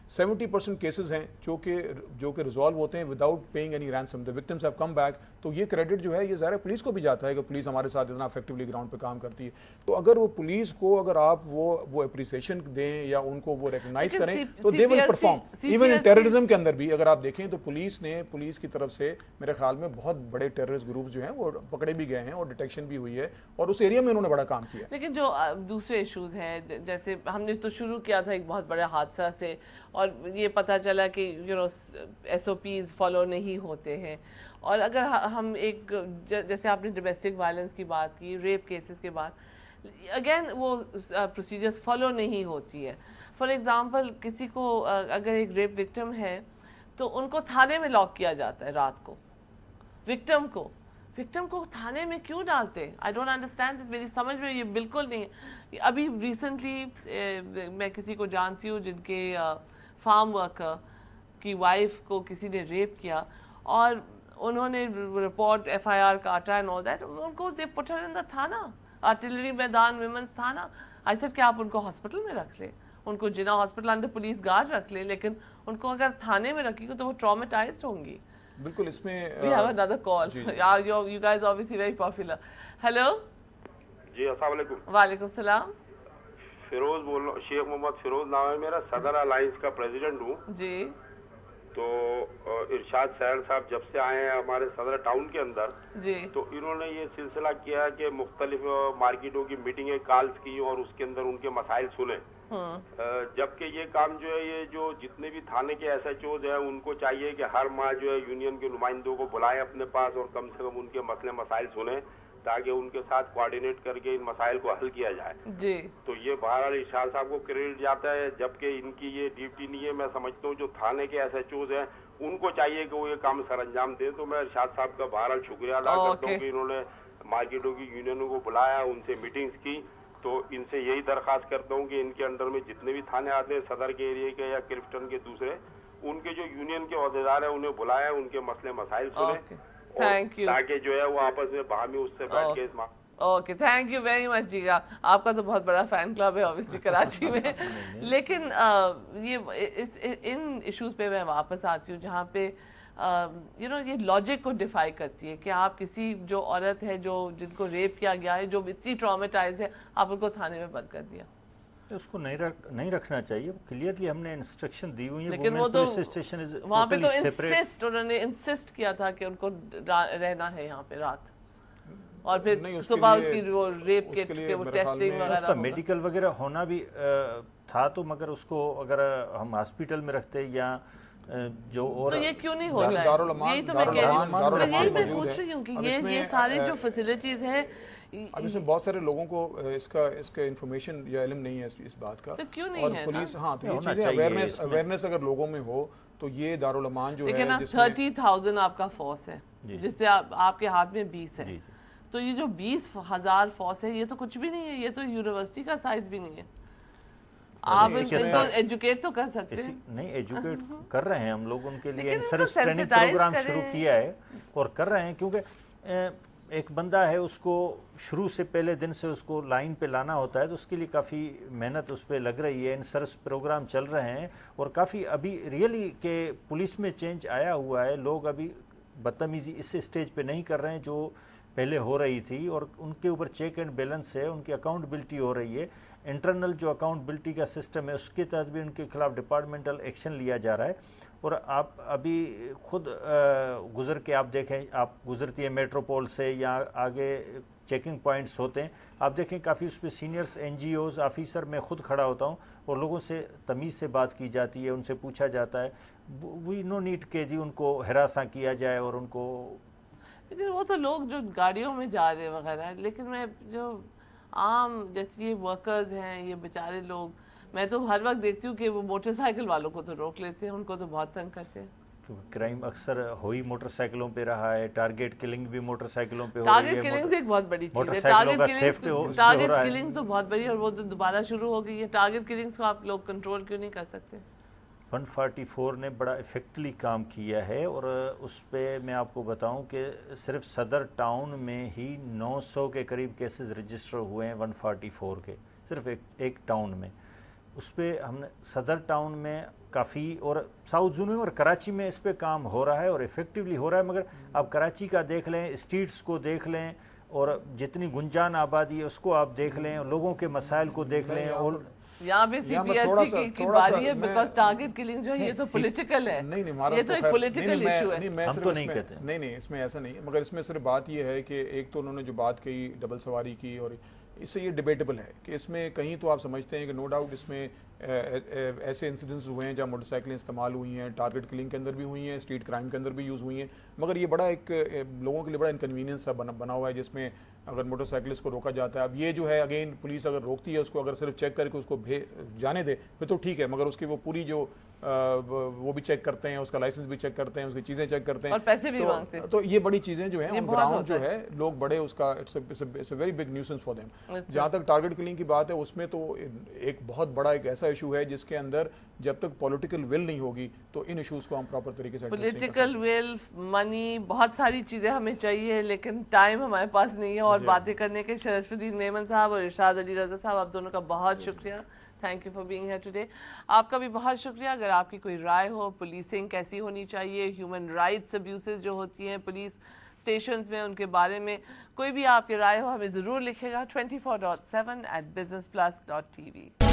70% cases ہیں جو کہ ریزالو ہوتے ہیں without paying any ransom. The victims have come back. تو یہ کریڈٹ جو ہے یہ ظاہر پولیس کو بھی جاتا ہے کہ پولیس ہمارے ساتھ اتنا افیکٹولی گراؤنڈ پہ کام کرتی ہے. تو اگر وہ پولیس کو اگر آپ وہ اپریسیشن دیں یا ان کو وہ ریکگنائز کریں تو they will perform. Even in terrorism کے اندر بھی اگر آپ دیکھیں تو پولیس کی طرف سے میرے خیال میں بہت بڑے ٹیررسٹ گروپ جو ہیں وہ پکڑے بھی گئے ہیں اور ڈیٹیکشن بھی ہوئی ہے اور اس ایریا میں انہوں نے بڑا کام کیا. لیکن جو دوسرے ایشوز ہیں جیسے ہم نے تو شروع کیا تھا ایک بہت بڑے حادثہ سے اور یہ پتہ چلا کہ ایس او پیز فالو نہیں ہوتے ہیں. اور اگر ہم ایک جیسے آپ نے ڈومیسٹک وائلنس کی بات کی, ریپ کیسز کے بعد اگین وہ پروسیجرز فالو نہیں ہوتی ہے. فار ایگزامپل کسی کو اگر ایک ریپ وکٹم ہے تو ان کو تھانے میں لاک کیا جاتا ہے رات کو. وکٹم کو تھانے میں کیوں ڈالتے ہیں؟ I don't understand this. میری سمجھ میں یہ بالکل نہیں ہے. ابھی ریسنٹلی میں کسی کو جانتی ہوں جن کے فارم ورکر کی وائف کو کسی نے ریپ کیا اور انہوں نے رپورٹ ایف آئی آر کاٹا اینڈ آل دیٹ. ان کو دے پٹ ہر ان دا تھانہ, آرٹلری میدان ویمنس تھانہ. آئی سیڈ کہ آپ ان کو ہاسپٹل میں رکھ لیں, ان کو جنا ہاسپٹل انڈر پولیس گارڈ رکھ لیں, لیکن ان کو اگر تھانے میں رکھی گے تو وہ ٹرامیٹائزڈ ہوں گی. بالکل. اس میں we have another call. You guys are obviously very popular. Hello. جی السلام علیکم. وعلیکم السلام. فیروز بول رہا ہوں, شیخ محمد فیروز نام ہے میرا, صدر الائنس کا پریزیڈنٹ ہوں. جی. تو ارشاد سہیل صاحب جب سے آئے ہیں ہمارے صدر ٹاؤن کے اندر جی تو انہوں نے یہ سلسلہ کیا کہ مختلف مارکیٹوں کی میٹنگیں کالز کی اور اس کے اندر ان کے مسائل سنے. جبکہ یہ کام جو ہے یہ جو جتنے بھی تھانے کے ایس ایچ اوز ہیں ان کو چاہیے کہ ہر ماہ جو ہے یونین کے نمائندوں کو بلائیں اپنے پاس اور کم سے کم ان کے مسئلے مسائل سنیں تاکہ ان کے ساتھ کوآرڈینیٹ کر کے ان مسائل کو حل کیا جائے. جی. تو یہ بہرحال ارشاد صاحب کو کریڈٹ جاتا ہے جبکہ ان کی یہ ڈیوٹی نہیں ہے. میں سمجھتا ہوں جو تھانے کے ایس ایچ اوز ہیں ان کو چاہیے کہ وہ یہ کام سر انجام دیں. تو میں ارشاد صاحب کا بہرحال شکریہ ادا کرتا ہوں کہ انہوں نے مارکیٹوں کی یونینوں کو بلایا, ان سے میٹنگز کی. تو ان سے یہی درخواست کرتا ہوں کہ ان کے انڈر میں جتنے بھی تھانے آتے ہیں صدر کے ایریے کے یا کرفٹن کے دوسرے, ان کے جو یونین کے عہدیدار ہیں انہیں بلایا, ان کے مسئلے مسائل سنیں تاکہ جو ہے وہ آپس میں باہمی اس سے بیٹھ کے okay. Thank you very much جی. آپ کا تو بہت بڑا فین کلب ہے اوبیسلی کراچی میں. لیکن ان ایشوز پہ میں واپس آتی ہوں جہاں پہ یہ لاجک کو ڈیفائی کرتی ہے کہ آپ کسی جو عورت ہے جن کو ریپ کیا گیا ہے, جو اتنی ٹرامیٹائز ہے, آپ ان کو تھانے میں بند کر دیا. اس کو نہیں رکھنا چاہیے. کلیئرلی ہم نے انسٹرکشن دی ہوئی ہے. لیکن وہ تو وہاں پہ تو انہوں نے انسسٹ کیا تھا کہ ان کو رہنا ہے یہاں پہ رات, اور پھر صبح اس کی وہ ریپ کٹ کے وہ ٹیسٹنگ وغیرہ, اس کا میڈیکل وغیرہ ہونا بھی تھا. تو مگر اس کو اگر ہم ہاسپٹل میں رکھتے یا جو اور تو یہ کیوں نہیں ہوتا ہے؟ یہی تو میں کہہ رہی ہوں, یہی میں پوچھ رہی ہوں کہ یہ ساری جو فیسلٹیز ہیں اب اس میں بہت سارے لوگوں کو اس کا انفارمیشن یا علم نہیں ہے اس بات کا. تو کیوں نہیں اور ہے پولیس تو یہ چیزیں اویئرنیس اگر لوگوں میں ہو تو یہ دارالامان جو ہے جس میں 30,000 آپ کا فورس ہے جس سے آپ کے ہاتھ میں 20 ہے, تو یہ جو 20,000 فورس ہے یہ تو کچھ بھی نہیں ہے. یہ تو یونیورسٹی کا سائز بھی نہیں ہے. آپ ان کو ایجوکیٹ تو کر سکتے ہیں. نہیں, ایجوکیٹ کر رہے ہیں ہم لوگ. ان کے لیے سروس ٹریننگ پروگرام شروع کیا ہے اور کر رہے ہیں, کیونکہ ایک بندہ ہے اس کو شروع سے پہلے دن سے اس کو لائن پہ لانا ہوتا ہے, تو اس کے لیے کافی محنت اس پہ لگ رہی ہے. ان سروس پروگرام چل رہے ہیں اور کافی ابھی ریئلی کہ پولیس میں چینج آیا ہوا ہے. لوگ ابھی بدتمیزی اس اسٹیج پہ نہیں کر رہے ہیں جو پہلے ہو رہی تھی, اور ان کے اوپر چیک اینڈ بیلنس ہے, ان کی اکاؤنٹبلٹی ہو رہی ہے. انٹرنل جو اکاؤنٹبلٹی کا سسٹم ہے اس کے تحت بھی ان کے خلاف ڈپارٹمنٹل ایکشن لیا جا رہا ہے. اور آپ ابھی خود گزر کے آپ دیکھیں, آپ گزرتی ہیں میٹروپول سے یا آگے چیکنگ پوائنٹس ہوتے ہیں, آپ دیکھیں کافی اس پہ seniors NGOs officer میں خود کھڑا ہوتا ہوں اور لوگوں سے تمیز سے بات کی جاتی ہے, ان سے پوچھا جاتا ہے. وی نو نیڈ کہ جی ان کو ہراساں کیا جائے اور ان کو. لیکن وہ تو لوگ جو گاڑیوں میں جا رہے وغیرہ, لیکن میں جو عام جیسے یہ ورکرز ہیں یہ بیچارے لوگ, میں تو ہر وقت دیکھتی ہوں کہ وہ موٹر سائیکل والوں کو تو روک لیتے ہیں, ان کو تو بہت تنگ کرتے ہیں. کرائم اکثر ہوئی موٹر سائیکلوں پہ رہا ہے. ٹارگیٹ کلنگ بھی موٹر سائیکلوں پہ ہو رہی ہے. ٹارگیٹ کلنگ ایک بہت بڑی چیز ہے. ٹارگیٹ کلنگ تو بہت بڑی, اور وہ تو دوبارہ شروع ہو گئی ہے. ٹارگیٹ کلنگز کو آپ لوگ کنٹرول کیوں نہیں کر سکتے؟ 144 نے بڑا افیکٹلی کام کیا ہے, اور اس پہ میں آپ کو بتاؤں کہ صرف صدر ٹاؤن میں ہی 900 کے قریب کیسز رجسٹر ہوئے ہیں 144 کے, صرف ایک ٹاؤن میں. اس پہ ہم نے صدر ٹاؤن میں کافی، اور ساؤتھ زون میں اور کراچی میں اس پہ کام ہو رہا ہے اور ایفیکٹولی ہو رہا ہے، مگر آپ کراچی کا دیکھ لیں، اسٹریٹس کو دیکھ لیں، اور جتنی گنجان آبادی ہے اس کو آپ دیکھ لیں، لوگوں کے مسائل کو دیکھ لیں، اور یہاں بھی سی پی ایچ سی کی باری ہے بیکاز ٹارگٹ کلنگ جو ہے یہ تو پولیٹیکل ہے، یہ تو ایک پولیٹیکل ایشو ہے، ہم تو نہیں کہتے نہیں اس میں ایسا نہیں ہے، مگر اس میں صرف بات یہ ہے کہ ایک تو انہوں نے جو بات کہی ڈبل سواری کی، اور اس سے یہ ڈیبیٹیبل ہے کہ اس میں کہیں تو آپ سمجھتے ہیں کہ نو ڈاؤٹ اس میں ایسے انسیڈنٹس ہوئے ہیں جہاں موٹر سائیکلیں استعمال ہوئی ہیں، ٹارگٹ کلنگ کے اندر بھی ہوئی ہیں، اسٹریٹ کرائم کے اندر بھی یوز ہوئی ہیں، مگر یہ بڑا ایک لوگوں کے لیے بڑا انکنوینئنس سا بنا ہوا ہے جس میں اگر موٹر سائیکلسٹ کو روکا جاتا ہے. اب یہ جو ہے اگین پولیس اگر روکتی ہے اس کو، اگر صرف چیک کر کے اس کو جانے دے پھر تو ٹھیک ہے، مگر اس کی وہ پوری جو وہ بھی چیک کرتے ہیں، اس کا لائسنس بھی چیک کرتے ہیں، اس کی چیزیں چیک کرتے ہیں اور پیسے بھی مانگتے ہیں. تو یہ بڑی چیزیں جو ہیں آن گراؤنڈ جو ہے لوگ بڑے اس کا it's a very big nuisance for them. جہاں تک ٹارگٹ کلنگ کی بات ہے اس میں تو ایک بہت بڑا ایک ایسا ایشو ہے جس کے اندر جب تک پولیٹیکل ول نہیں ہوگی تو ان ایشوز کو ہم پراپر طریقے سے پولیٹیکل ول، منی، بہت ساری چیزیں ہمیں چاہیے لیکن ٹائم ہمارے پاس نہیں ہے اور باتیں کرنے کے. شرف الدین میمن صاحب اور ارشاد علی رضا صاحب، آپ دونوں کا بہت شکریہ. Thank you for being here today. آپ کا بھی بہت شکریہ. اگر آپ کی کوئی رائے ہو پولیسنگ کیسی ہونی چاہیے، ہیومن رائٹس ابیوسز جو ہوتی ہیں پولیس اسٹیشنز میں، ان کے بارے میں کوئی بھی آپ کی رائے ہو ہمیں ضرور لکھے گا 24/7 @businessplus.tv.